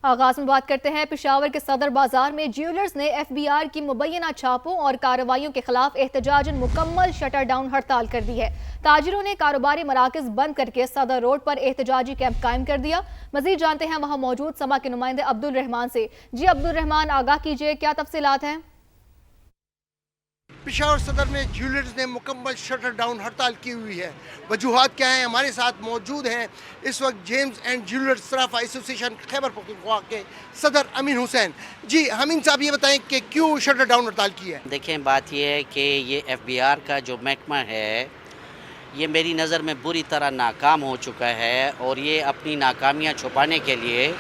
آغاز میں بات کرتے ہیں پشاور کے صدر بازار میں جیولرز نے ایف بی آر کی مبینہ چھاپوں اور کارروائیوں کے خلاف احتجاجاً مکمل شٹر ڈاؤن ہڑتال کر دی ہے۔ تاجروں نے کاروباری مراکز بند کر کے صدر روڈ پر احتجاجی کیمپ قائم کر دیا۔ مزید جانتے ہیں وہاں موجود سما کے نمائندے عبدالرحمان سے۔ جی عبدالرحمان، آگاہ کیجئے، کیا تفصیلات ہیں؟ پشاور صدر میں جیولرز نے مکمل شٹر ڈاؤن ہڑتال کی ہوئی ہے۔ وجوہات کیا ہیں؟ ہمارے ساتھ موجود ہیں اس وقت جیمز اینڈ جیولرز صرافہ ایسوسی ایشن خیبر پختونخوا کے صدر امین حسین۔ جی امین صاحب، یہ بتائیں کہ کیوں شٹر ڈاؤن ہڑتال کی ہے؟ دیکھیں، بات یہ ہے کہ یہ ایف بی آر کا جو محکمہ ہے یہ میری نظر میں بری طرح ناکام ہو چکا ہے، اور یہ اپنی ناکامیاں چھپانے کے لیے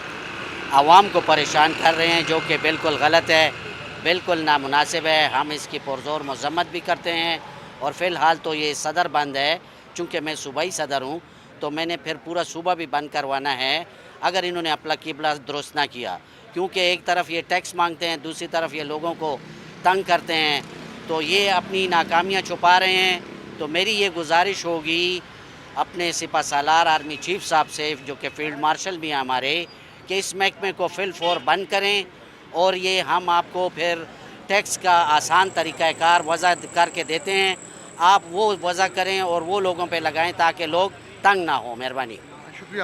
عوام کو پریشان کر رہے ہیں، جو کہ بالکل غلط ہے، بالکل نامناسب ہے۔ ہم اس کی پرزور مذمت بھی کرتے ہیں، اور فی الحال تو یہ صدر بند ہے۔ چونکہ میں صوبائی صدر ہوں تو میں نے پھر پورا صوبہ بھی بند کروانا ہے اگر انہوں نے اپنا قبلہ درست نہ کیا، کیونکہ ایک طرف یہ ٹیکس مانگتے ہیں، دوسری طرف یہ لوگوں کو تنگ کرتے ہیں، تو یہ اپنی ناکامیاں چھپا رہے ہیں۔ تو میری یہ گزارش ہوگی اپنے سپہ سالار آرمی چیف صاحب سے، جو کہ فیلڈ مارشل بھی ہیں ہمارے، کہ اس محکمے کو فی الفور بند کریں، اور یہ ہم آپ کو پھر ٹیکس کا آسان طریقہ کار وضع کر کے دیتے ہیں، آپ وہ وضع کریں اور وہ لوگوں پہ لگائیں تاکہ لوگ تنگ نہ ہوں۔ مہربانی۔ شکریہ۔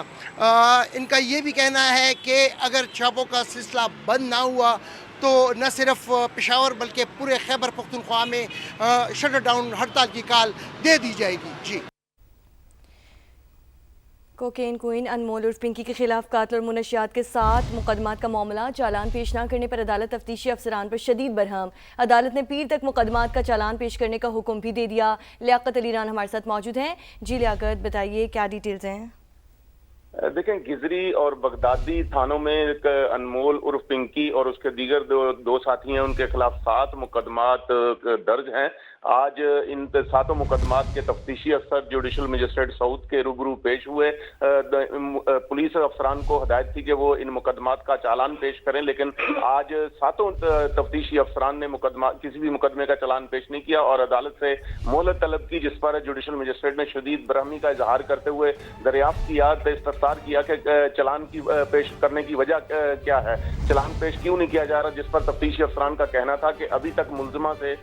ان کا یہ بھی کہنا ہے کہ اگر چھاپوں کا سلسلہ بند نہ ہوا تو نہ صرف پشاور بلکہ پورے خیبر پختونخوا میں شٹر ڈاؤن ہڑتال کی کال دے دی جائے گی۔ جی، کوکین کوئن انمول عرف پنکی کے خلاف قاتل اور منشیات کے 7 مقدمات کا معاملہ، چالان پیش نہ کرنے پر عدالت تفتیشی افسران پر شدید برہم۔ عدالت نے پیر تک مقدمات کا چالان پیش کرنے کا حکم بھی دے دیا۔ لیاقت علی ران ہمارے ساتھ موجود ہیں۔ جی لیاقت، بتائیے کیا ڈیٹیلز ہیں؟ دیکھیں، گزری اور بغدادی تھانوں میں ایک انمول عرف پنکی اور اس کے دیگر دو ساتھی ہیں، ان کے خلاف 7 مقدمات درج ہیں۔ آج ان 7 مقدمات کے تفتیشی افسر جوڈیشل مجسٹریٹ ساؤتھ کے روبرو پیش ہوئے۔ پولیس افسران کو ہدایت تھی کہ وہ ان مقدمات کا چالان پیش کریں، لیکن آج 7 تفتیشی افسران نے کسی بھی مقدمے کا چالان پیش نہیں کیا اور عدالت سے مہلت طلب کی، جس پر جوڈیشل مجسٹریٹ نے شدید برہمی کا اظہار کرتے ہوئے دریافت کیا، کیا کہ چلان کی پیش کرنے کی وجہ کیا ہے، چلان پیش کیوں نہیں کیا جا رہا، جس پر تفتیشی افسران کا کہنا تھا کہ ابھی تک ملزمہ سے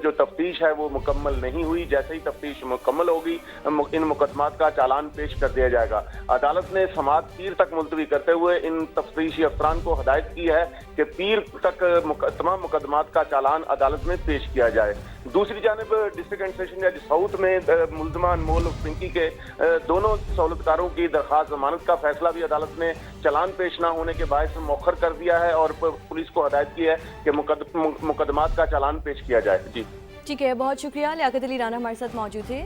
جو تفتیش ہے وہ مکمل نہیں ہوئی، جیسے ہی تفتیش مکمل ہوگی ان مقدمات کا چالان پیش کر دیا جائے گا۔ عدالت نے سماعت پیر تک ملتوی کرتے ہوئے ان تفتیشی افسران کو ہدایت کی ہے کہ پیر تک تمام مقدمات کا چالان عدالت میں پیش کیا جائے۔ دوسری جانب ڈسٹرکٹ اینڈ سیشن جج ساؤتھ میں ملزمہ انمول پنکی کے دونوں سہولتکاروں کی درخواست ضمانت کا فیصلہ بھی عدالت نے چلان پیش نہ ہونے کے باعث مؤخر کر دیا ہے، اور پولیس کو ہدایت کی ہے کہ مقدمات کا چالان پیش کیا جائے۔ جی ٹھیک ہے، بہت شکریہ۔ لیاقت علی رانا ہمارے ساتھ موجود تھے۔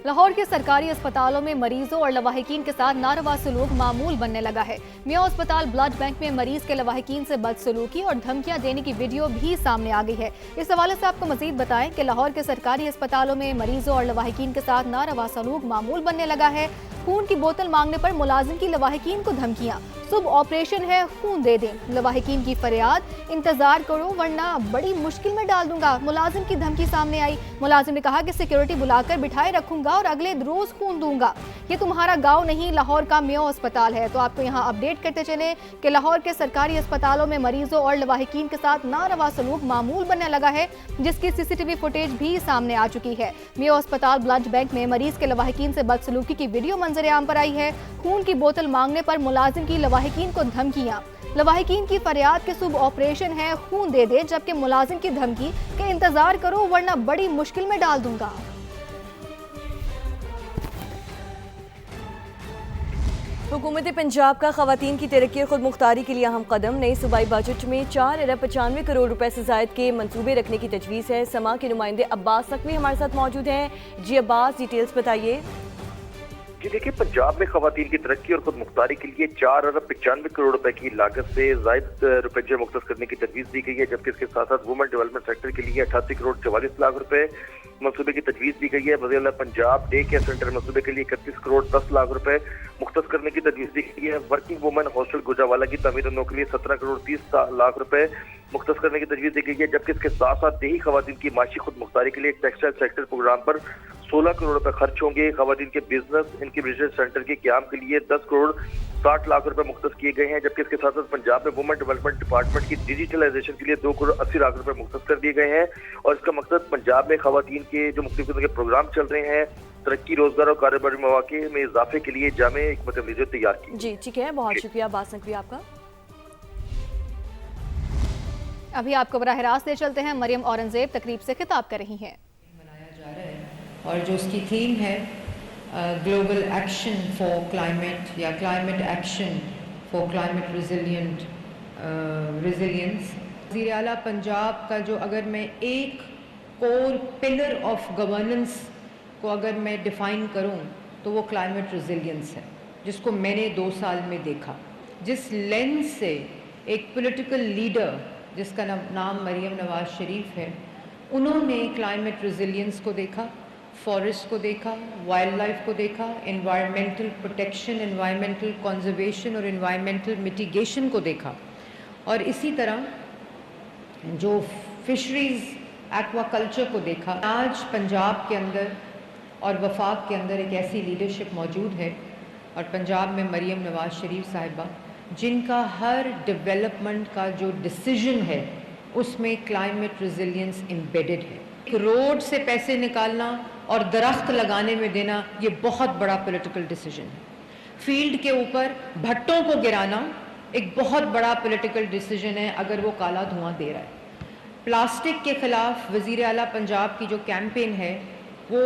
لاہور کے سرکاری اسپتالوں میں مریضوں اور لواحقین کے ساتھ ناروا سلوک معمول بننے لگا ہے۔ میو اسپتال بلڈ بینک میں مریض کے لواحقین سے بدسلوکی اور دھمکیاں دینے کی ویڈیو بھی سامنے آ گئی ہے۔ اس حوالے سے آپ کو مزید بتائیں کہ لاہور کے سرکاری اسپتالوں میں مریضوں اور لواحقین کے ساتھ ناروا سلوک معمول بننے لگا ہے۔ خون کی بوتل مانگنے پر ملازم کی لواحقین کو دھمکیاں، صبح آپریشن ہے خون دے دیں، لواحقین کی فریاد، انتظار کرو ورنہ بڑی مشکل میں ڈال دوں گا، ملازم کی دھمکی سامنے آئی۔ ملازم نے کہا کہ سیکیورٹی بلا کر بٹھائے رکھوں گا اور اگلے روز خون دوں گا۔ یہ تمہارا گاؤں نہیں، لاہور کا میو اسپتال ہے۔ تو آپ کو یہاں اپڈیٹ کرتے چلیں کہ لاہور کے سرکاری اسپتالوں میں مریضوں اور لواحقین کے ساتھ ناروا سلوک معمول بننے لگا ہے، جس کی سی سی ٹی وی فوٹیج بھی سامنے آ چکی ہے۔ میو اسپتال بلڈ بینک میں مریض کے لواحقین سے بدسلوکی کی ویڈیو منظر عام پر آئی ہے۔ خون کی بوتل مانگنے پر ملازم کی لواحقین کو دھمکیاں، لواحقین کی فریاد کے صبح آپریشن ہے خون دے دے، جبکہ ملازم کی دھمکی کہ انتظار کرو ورنہ بڑی مشکل میں ڈال دوں گا۔ حکومت پنجاب کا خواتین کی ترقی اور خود مختاری کے لیے اہم قدم، نئے صوبائی بجٹ میں 4.95 کروڑ روپے سے زائد کے منصوبے رکھنے کی تجویز ہے۔ سما کے نمائندے عباس نقوی ہمارے ساتھ موجود ہیں۔ جی عباس، ڈیٹیلز بتائیے۔ جی دیکھیے، پنجاب میں خواتین کی ترقی اور خود مختاری کے لیے 4.95 کروڑ روپے کی لاگت سے زائد روپے مختص کرنے کی تجویز دی گئی ہے، جبکہ اس کے ساتھ ساتھ وومن ڈیولپمنٹ سیکٹر کے لیے 88 کروڑ 44 لاکھ روپے منصوبے کی تجویز دی گئی ہے۔ وزیر اعلیٰ پنجاب ڈے کیئر سینٹر منصوبے کے لیے 31 کروڑ 10 لاکھ روپے مختص کرنے کی تجویز دی گئی ہے۔ ورکنگ وومن ہاسٹل گوجرانوالہ کی تعمیر و نو کے لیے 17 کروڑ 30 لاکھ روپے مختص کرنے کی تجویز دی گئی ہے، جبکہ اس کے ساتھ ساتھ دیہی خواتین کی معاشی خود مختاری کے لیے ایک ٹیکسٹائل سیکٹر پروگرام پر 16 करोड़ रुपए खर्च होंगे। खवातीन के बिजनेस इनक्यूबेशन सेंटर के क्याम के लिए 10 करोड़ 60 लाख रुपए मुख्तस किए गए हैं, जबकि इसके साथ साथ पंजाब में वुमेन डेवलपमेंट डिपार्टमेंट की डिजिटलाइजेशन के लिए 2 करोड़ 80 लाख रुपए मुख्तस कर दिए गए हैं। और इसका मकसद पंजाब में खवातीन के जो मुख्तलिफ किस्म के प्रोग्राम चल रहे हैं, तरक्की, रोजगार और कारोबारी मौके में इजाफे के लिए जामे हिकमत अमली तैयार की। जी ठीक है, बहुत शुक्रिया अब्बास नकवी आपका। अभी आपको बराह रास्त ले चलते हैं, मरियम औरंगजेब तकरीब से खिताब कर रही हैं। मनाया जा रहा है और जो उसकी थीम है ग्लोबल एक्शन फॉर क्लाइमेट या climate action for climate resilience. वज़ीर आला पंजाब का जो अगर मैं एक कोर पिलर ऑफ गवर्नेंस को अगर मैं डिफ़ाइन करूं तो वो क्लाइमेट रेजिलियंस है, जिसको मैंने 2 साल में देखा। जिस लेंस से एक पॉलिटिकल लीडर जिसका नाम मरियम नवाज शरीफ है, उन्होंने क्लाइमेट रेजिलियंस को देखा, फॉरेस्ट को देखा, वाइल्ड लाइफ को देखा, एनवायरमेंटल प्रोटेक्शन, एनवायरमेंटल कंजर्वेशन और एनवायरमेंटल मिटिगेशन को देखा। और इसी तरह जो फिशरीज़ एक्वाकल्चर को देखा। आज पंजाब के अंदर और वफाक के अंदर एक ऐसी लीडरशिप मौजूद है और पंजाब में मरियम नवाज शरीफ साहिबा, जिनका हर डेवलपमेंट का जो डिसीजन है उसमें क्लाइमेट रेजिलियंस एम्बेडेड है। एक रोड से पैसे निकालना और दरख्त लगाने में देना, ये बहुत बड़ा पॉलिटिकल डिसीजन है। फील्ड के ऊपर भट्टों को गिराना एक बहुत बड़ा पॉलिटिकल डिसीजन है अगर वो काला धुआं दे रहा है। प्लास्टिक के ख़िलाफ़ वज़ीर आला पंजाब की जो कैंपेन है, वो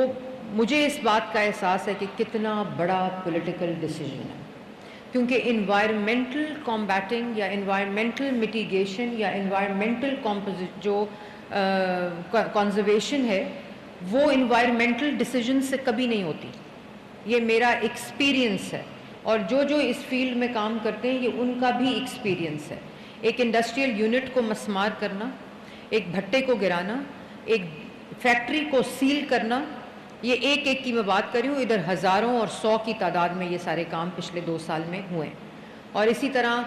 मुझे इस बात का एहसास है कि कितना बड़ा पॉलिटिकल डिसीजन है, क्योंकि इन्वायरमेंटल कॉम्बैटिंग या इन्वायरमेंटल मिटिगेशन या इन्वायरमेंटल जो कंजर्वेशन है, वो इन्वायरमेंटल डिसीजन से कभी नहीं होती। ये मेरा एक्सपीरियंस है और जो इस फील्ड में काम करते हैं ये उनका भी एक्सपीरियंस है। एक इंडस्ट्रियल यूनिट को मस्मार करना, एक भट्टे को गिराना, एक फैक्ट्री को सील करना, ये एक की मैं बात कर रही हूँ, इधर हज़ारों और 100 की तादाद में ये सारे काम पिछले 2 साल में हुए। और इसी तरह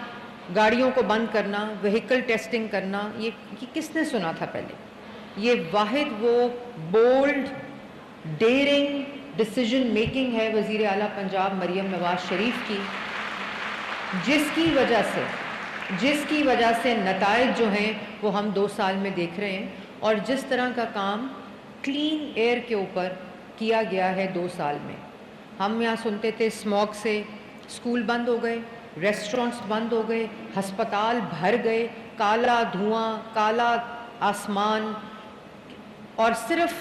गाड़ियों को बंद करना, व्हीकल टेस्टिंग करना, ये किसने सुना था पहले? ये वाहिद वो बोल्ड डेयरिंग डिसीजन मेकिंग है वज़ीर आला पंजाब मरियम नवाज शरीफ की, जिसकी वजह से नताइज जो हैं वो हम 2 साल में देख रहे हैं। और जिस तरह का काम क्लीन एयर के ऊपर किया गया है 2 साल में, हम यहाँ सुनते थे स्मॉग से स्कूल बंद हो गए, रेस्टोरेंट्स बंद हो गए, हस्पताल भर गए, काला धुआं, काला आसमान, और सिर्फ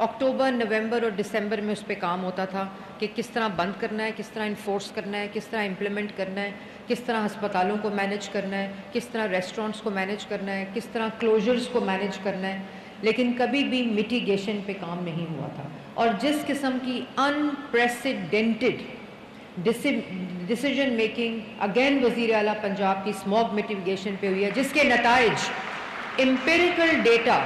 अक्टूबर, नवंबर और दिसंबर में उस पर काम होता था कि किस तरह बंद करना है, किस तरह इन्फोर्स करना है, किस तरह इम्प्लीमेंट करना है, किस तरह हस्पतालों को मैनेज करना है, किस तरह रेस्टोरेंट्स को मैनेज करना है, किस तरह क्लोजर्स को मैनेज करना है, लेकिन कभी भी मिटिगेशन पे काम नहीं हुआ था। और जिस किस्म की अनप्रेसिडेंटेड डिसीजन मेकिंग अगेन वज़ीर आला पंजाब की स्मॉग मिटिगेशन पे हुई है, जिसके नताइज एम्पिरिकल डेटा,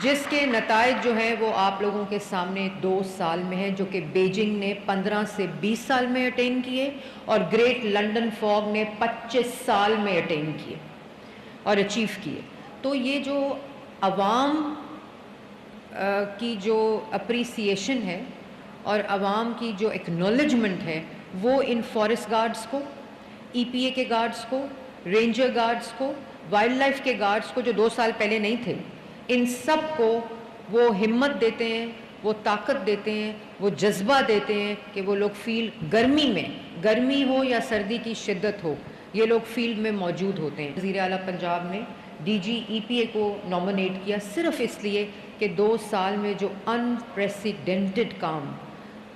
जिसके नताइज जो हैं वो आप लोगों के सामने 2 साल में है, जो कि बीजिंग ने 15 से 20 साल में अटेन किए और ग्रेट लंदन फॉग ने 25 साल में अटेन किए और अचीव किए। तो ये जो अवाम की जो अप्रिसिएशन है और अवाम की जो एक्नॉलेजमेंट है, वो इन फॉरेस्ट गार्ड्स को, EPA के गार्ड्स को, रेंजर गार्ड्स को, वाइल्ड लाइफ के गार्ड्स को जो 2 साल पहले नहीं थे, इन सब को वो हिम्मत देते हैं, वो ताकत देते हैं, वो जज्बा देते हैं कि वो लोग फील्ड गर्मी में, गर्मी हो या सर्दी की शिद्दत हो, ये लोग फील्ड में मौजूद होते हैं। वज़ीर आला पंजाब ने DG EPA को नॉमिनेट किया सिर्फ इसलिए कि 2 साल में जो अनप्रेसिडेंटेड काम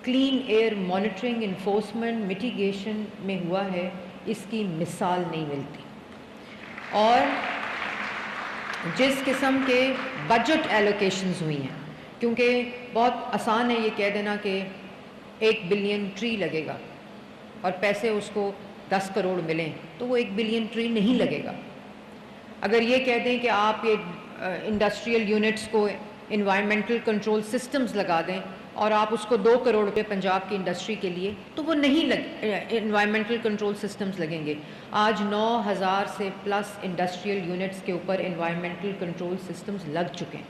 clean air monitoring, enforcement, mitigation में हुआ है, इसकी मिसाल नहीं मिलती। और जिस किस्म के बजट एलोकेशंस हुई हैं, क्योंकि बहुत आसान है ये कह देना कि 1 बिलियन ट्री लगेगा और पैसे उसको 10 करोड़ मिलें, तो वो 1 बिलियन ट्री नहीं लगेगा। अगर ये कह दें कि आप ये इंडस्ट्रियल यूनिट्स को इन्वायरमेंटल कंट्रोल सिस्टम्स लगा दें और आप उसको 2 करोड़ रुपये पंजाब की इंडस्ट्री के लिए, तो वो नहीं इन्वायरमेंटल कंट्रोल सिस्टम्स लगेंगे। आज 9000 से प्लस इंडस्ट्रियल यूनिट्स के ऊपर इन्वायरमेंटल कंट्रोल सिस्टम्स लग चुके हैं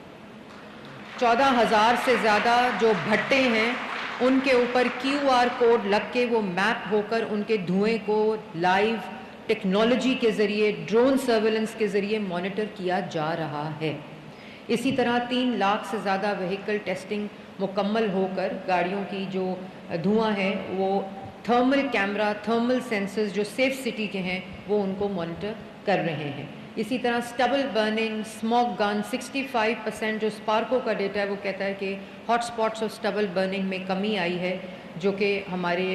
14,000 से ज़्यादा जो भट्टे हैं उनके ऊपर QR कोड लग के वो मैप होकर उनके धुएं को लाइव टेक्नोलॉजी के ज़रिए, ड्रोन सर्वेलेंस के ज़रिए मॉनिटर किया जा रहा है। इसी तरह 3 लाख से ज़्यादा व्हीकल टेस्टिंग मुकम्मल होकर गाड़ियों की जो धुआं है वो थर्मल कैमरा, थर्मल सेंसर्स जो सेफ सिटी के हैं वो उनको मॉनिटर कर रहे हैं। इसी तरह स्टबल बर्निंग, स्मोक गन, 65% जो स्पार्को का डेटा है वो कहता है कि hot spots of stubble burning में कमी आई है, जो कि हमारे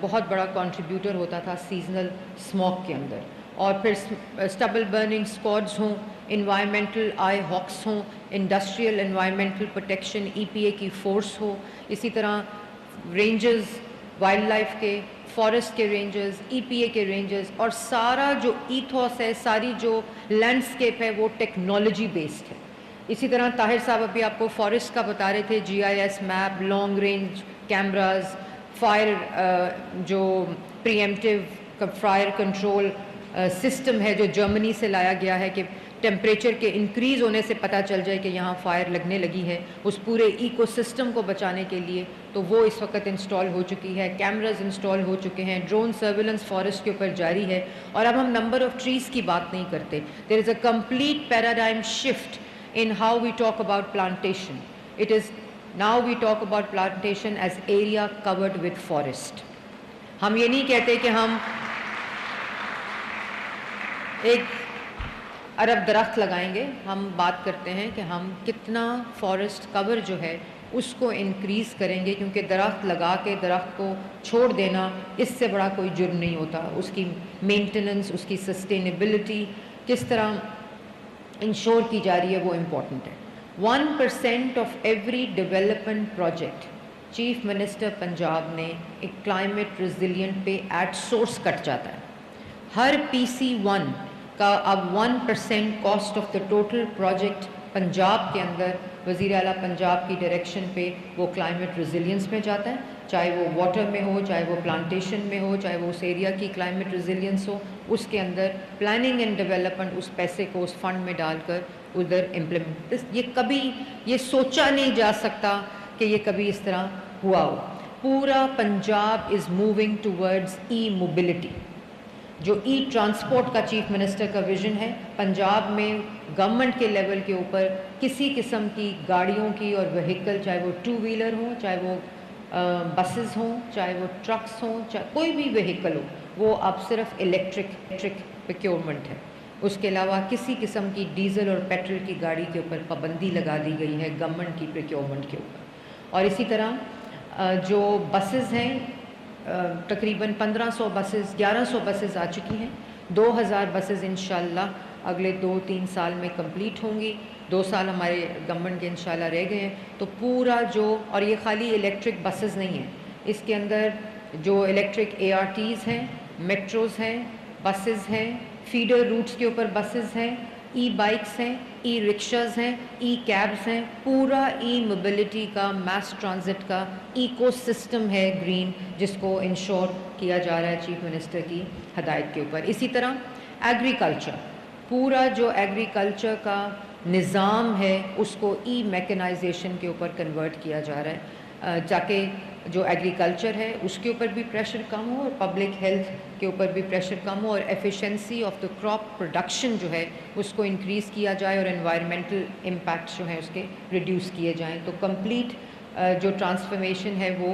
बहुत बड़ा कंट्रीब्यूटर होता था सीजनल स्मोक के अंदर। और फिर स्टबल बर्निंग स्क्वाड्स हों, इन्वायरमेंटल आई हॉक्स हों, इंडस्ट्रियल एनवायरमेंटल प्रोटेक्शन EPA की फोर्स हो, इसी तरह रेंजर्स, वाइल्ड लाइफ के, फॉरेस्ट के रेंजर्स, EPA के रेंजर्स, और सारा जो ईथॉस है, सारी जो लैंडस्केप है वो टेक्नोलॉजी बेस्ड है। इसी तरह ताहिर साहब अभी आपको फॉरेस्ट का बता रहे थे, GIS map, long range cameras, fire जो प्रीएम्प्टिव फायर कंट्रोल सिस्टम है जो जर्मनी से लाया गया है कि टेम्परेचर के इंक्रीज़ होने से पता चल जाए कि यहाँ फायर लगने लगी है, उस पूरे इकोसिस्टम को बचाने के लिए, तो वो इस वक्त इंस्टॉल हो चुकी है। कैमराज इंस्टॉल हो चुके हैं, ड्रोन सर्वेलेंस फॉरेस्ट के ऊपर जारी है। और अब हम नंबर ऑफ़ ट्रीज़ की बात नहीं करते। There is a complete paradigm shift in how we talk about plantation. It is now we talk about plantation as area covered with forest. हम ये नहीं कहते कि हम 1 अरब दरख्त लगाएंगे, हम बात करते हैं कि हम कितना फॉरेस्ट कवर जो है उसको इंक्रीज़ करेंगे, क्योंकि दरख्त लगा के दरख्त को छोड़ देना इससे बड़ा कोई जुर्म नहीं होता। उसकी मेंटेनेंस, उसकी सस्टेनेबिलिटी किस तरह इंश्योर की जा रही है वो इम्पॉर्टेंट है। 1% of every development project, chief minister Punjab ने एक क्लाइमेट रिजिलियंट पे एट सोर्स कट जाता है। हर PC1 का अब 1% cost of the total project Punjab के अंदर वज़ीर आला पंजाब की डायरेक्शन पे वो क्लाइमेट रिजिलियंस में जाता है, चाहे वो वाटर में हो, चाहे वो प्लांटेशन में हो, चाहे वो उस एरिया की क्लाइमेट रिजिलियंस हो, उसके अंदर प्लानिंग एंड डेवलपमेंट उस पैसे को उस फंड में डालकर उधर इम्प्लीमेंट। ये कभी ये सोचा नहीं जा सकता कि ये कभी इस तरह हुआ हो। पूरा Punjab is moving towards e-mobility, जो ट्रांसपोर्ट का चीफ मिनिस्टर का विजन है। पंजाब में गवर्नमेंट के लेवल के ऊपर किसी किस्म की गाड़ियों की और व्हीकल, चाहे वो 2 व्हीलर हों, चाहे वो बसेस हों, चाहे वो ट्रक्स हों, चाहे कोई भी व्हीकल हो, वो अब सिर्फ इलेक्ट्रिक प्रोक्योरमेंट है। उसके अलावा किसी किस्म की डीजल और पेट्रोल की गाड़ी के ऊपर पाबंदी लगा दी गई है गवर्नमेंट की प्रोक्योरमेंट के ऊपर। और इसी तरह जो बसेस हैं, तकरीबन 1500 बसेस, 1100 बसेस आ चुकी हैं। 2000 बसेस इंशाल्लाह अगले 2-3 साल में कंप्लीट होंगी। 2 साल हमारे गवर्नमेंट के इंशाल्लाह रह गए हैं। तो पूरा जो, और ये खाली इलेक्ट्रिक बसेस नहीं हैं, इसके अंदर जो इलेक्ट्रिक ARTs हैं, मेट्रोज़ हैं, बसेस हैं, फीडर रूट्स के ऊपर बसेस हैं, बाइक्स हैं, रिक्शाज़ हैं, कैब्स हैं, पूरा मोबिलिटी का, मास ट्रांजिट का इकोसिस्टम है ग्रीन, जिसको इंश्योर किया जा रहा है चीफ मिनिस्टर की हदायत के ऊपर। इसी तरह एग्रीकल्चर, पूरा जो एग्रीकल्चर का निज़ाम है उसको मैकेनाइजेशन के ऊपर कन्वर्ट किया जा रहा है, ताकि जो एग्रीकल्चर है उसके ऊपर भी प्रेशर कम हो और पब्लिक हेल्थ के ऊपर भी प्रेशर कम हो, और efficiency of the crop production जो है उसको इंक्रीज़ किया जाए, और एनवायरमेंटल इम्पैक्ट जो है उसके रिड्यूस किए जाएँ। तो कंप्लीट जो ट्रांसफॉर्मेशन है वो